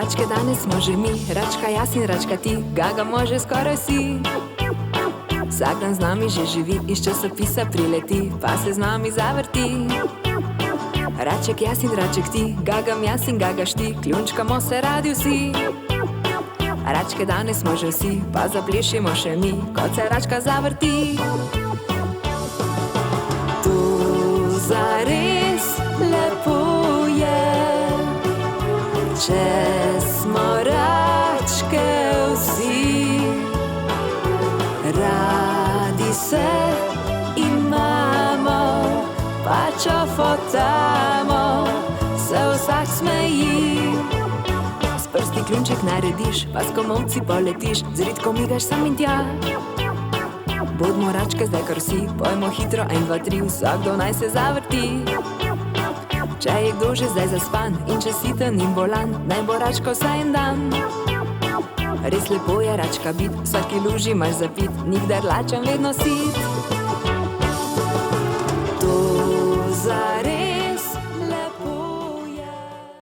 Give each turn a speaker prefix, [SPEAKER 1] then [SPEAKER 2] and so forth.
[SPEAKER 1] Račke danes smo že mi, račka jaz in račka ti, Gaga može skoraj vsi. Vsak dan z nami že živi, iz časopisa prileti, pa se z nami zavrti. Raček jaz in raček ti, Gagam jaz in gagaš ti, kljunčkamo se radi vsi. Račke danes smo že vsi, pa zaplešimo še mi, kot se račka zavrti. Tu zares lepo je, če smo račke vsi. Radi se imamo, pa čofotamo, se vsak smeji. S prsti kljunček narediš, pa s komolci poletiš, z ritko migaš sam in tja. Bodimo račke zdaj kar vsi, pojmo hitro 1, 2, 3, vsakdo naj se zavrti. Če je kdo že zdaj zaspan in če siten in bolan, naj bo račka vsaj en dan. Res lepo je račka bit, vsaki luži imaš zapit, nikdar lačen, vedno sit.